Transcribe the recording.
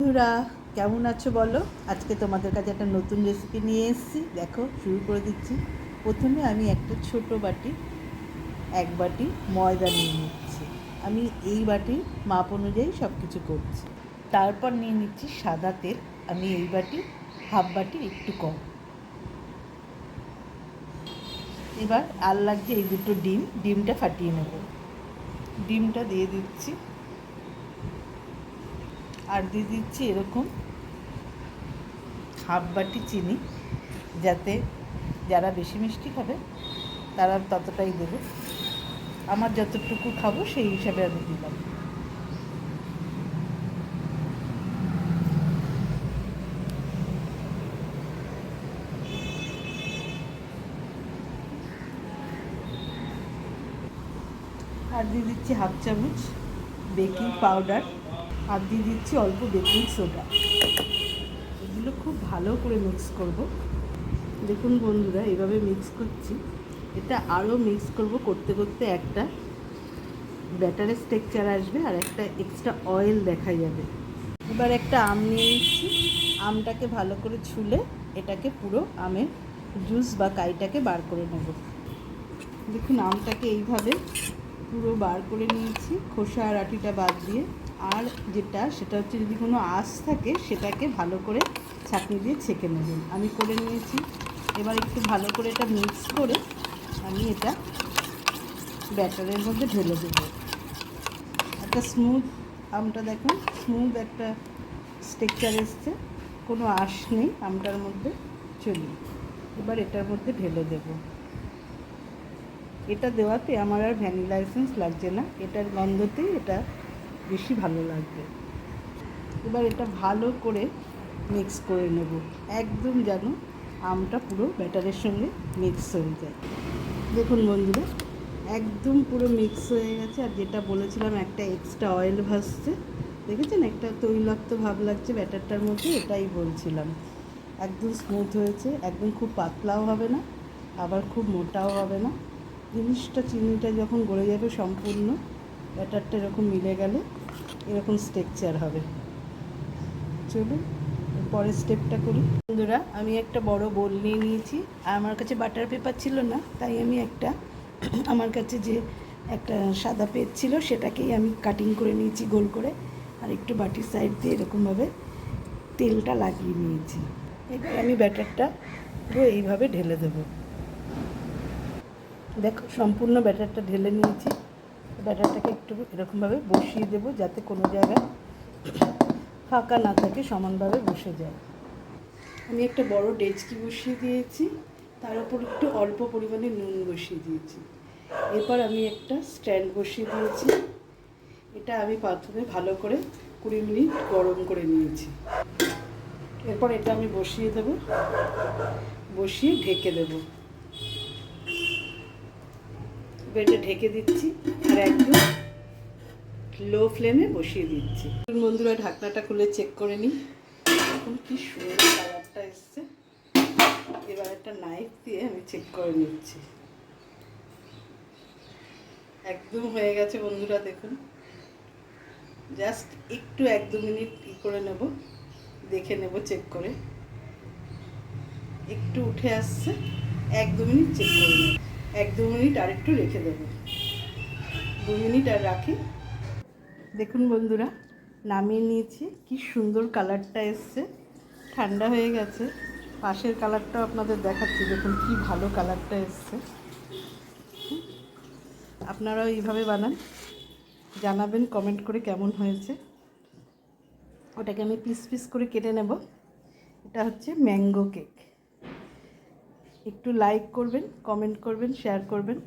বন্ধুরা, কেমন আছো বলো। আজকে তোমাদের কাছে একটা নতুন রেসিপি নিয়ে এসেছি। দেখো, শুরু করে দিচ্ছি। প্রথমে আমি একটা ছোট বাটি, এক বাটি ময়দা নিয়ে নিচ্ছি। আমি এই বাটির মাপ অনুযায়ী সব কিছু করছি। তারপর নিয়ে নিচ্ছি সাদা তেল। আমি এই বাটি হাফ বাটি একটু কম। এবার আর লাগছে এই দুটো ডিমটা ফাটিয়ে নেব। ডিমটা দিয়ে দিচ্ছি, আর দিয়ে দিচ্ছি এরকম হাফ বাটি চিনি, যাতে যারা বেশি মিষ্টি খাবে তারা ততটাই দেবে। আমার যতটুকু খাবো সেই হিসাবে আমি দিলাম। আর দিয়ে দিচ্ছি হাফ চামচ বেকিং পাউডার, আর দিয়ে দিচ্ছি অল্প বেকিং সোডা। এগুলো খুব ভালো করে মিক্স করব। দেখুন বন্ধুরা, এইভাবে মিক্স করছি। এটা আরও মিক্স করব, করতে করতে একটা ব্যাটারের টেক্সচার আসবে আর একটা এক্সট্রা অয়েল দেখা যাবে। এবার একটা আম নিয়ে নিচ্ছি। আমটাকে ভালো করে ছুলে এটাকে পুরো আমের জুস বা কাইটাকে বার করে নেব। দেখুন, আমটাকে এইভাবে পুরো বার করে নিয়েছি, খোসা আর আটিটা বাদ দিয়ে। আর সেটা হচ্ছে, যদি কোনো আঁশ থাকে সেটাকে ভালো করে ছাঁকনি দিয়ে ছেঁকে নেবেন। আমি করে নিয়েছি। এবার একটু ভালো করে এটা মিক্স করে আমি এটা ব্যাটারের মধ্যে ঢেলে দেবো। একটা স্মুথ, আমটা দেখুন স্মুথ একটা টেক্সচার এসছে, কোনো আঁশ নেই আমটার মধ্যে। চলি, এবার এটার মধ্যে ঢেলে দেব। এটা দেওয়াতে আমার আর ভ্যানিলা এসেন্স লাগছে না, এটার গন্ধতেই এটা বেশি ভালো লাগবে। এবার এটা ভালো করে মিক্স করে নেব, একদম যেন আমটা পুরো ব্যাটারের সঙ্গে মিক্স হয়ে যায়। দেখুন বন্ধুরা, একদম পুরো মিক্স হয়ে গেছে। আর যেটা বলেছিলাম একটা এক্সট্রা অয়েল ভাসছে, দেখেছেন একটা তৈলাক্ত ভাব লাগছে ব্যাটারটার মধ্যে, এটাই বলছিলাম। একদম স্মুথ হয়েছে, একদম খুব পাতলাও হবে না, আবার খুব মোটাও হবে না। জিনিসটা, চিনিটা যখন গলে যাবে সম্পূর্ণ, ব্যাটারটা এরকম মিলে গেলে এরকম স্ট্রাকচার হবে। চলুন পরের স্টেপটা করি। বন্ধুরা, আমি একটা বড় বোল নিয়ে নিয়েছি। আর আমার কাছে বাটার পেপার ছিল না, তাই আমি আমার কাছে যে একটা সাদা পেজ ছিল সেটাকেই আমি কাটিং করে নিয়েছি গোল করে, আর একটু বাটির সাইড দিয়ে এরকমভাবে তেলটা লাগিয়ে নিয়েছি। এবার আমি ব্যাটারটা পুরো এইভাবে ঢেলে দেবো। দেখো, সম্পূর্ণ ব্যাটারটা ঢেলে নিয়েছি। ব্যাটারটাকে একটু এরকমভাবে বসিয়ে দেবো, যাতে কোনো জায়গায় ফাঁকা না থাকে, সমানভাবে বসে যায়। আমি একটা বড় ডেচকি বসিয়ে দিয়েছি, তার উপর একটু অল্প পরিমাণে নুন বসিয়ে দিয়েছি। এরপর আমি একটা স্ট্যান্ড বসিয়ে দিয়েছি। এটা আমি প্রথমে ভালো করে 20 মিনিট গরম করে নিয়েছি। এরপর এটা আমি বসিয়ে দেব, বসিয়ে ঢেকে দেব। এটা ঢেকে দিচ্ছি আর একদম লো ফ্লেমে বসিয়ে দিচ্ছি। বন্ধুরা, ঢাকনাটা খুলে চেক করে নিই। এখন কি সুন্দর কালারটা এসছে। এবার একটা নাইফ দিয়ে আমি চেক করে নিচ্ছি। একদম হয়ে গেছে বন্ধুরা, দেখুন। জাস্ট একটু 1-2 মিনিট করে নেব, দেখে নেব চেক করে। একটু উঠে আসছে, 1-2 মিনিট চেক করে নেব। 1-2 মিনিট আর একটু রেখে দেবো। 2 মিনিট আর রাখি। দেখুন বন্ধুরা, নামিয়ে নিয়েছি। কি সুন্দর কালারটা এসছে। ঠান্ডা হয়ে গেছে। পাশের কালারটাও আপনাদের দেখাচ্ছি, দেখুন কি ভালো কালারটা এসছে। আপনারাও এইভাবে বানান, জানাবেন কমেন্ট করে কেমন হয়েছে। ওটাকে আমি পিস পিস করে কেটে নেব। এটা হচ্ছে ম্যাঙ্গো কেক। একটু লাইক করবেন, কমেন্ট করবেন, শেয়ার করবেন।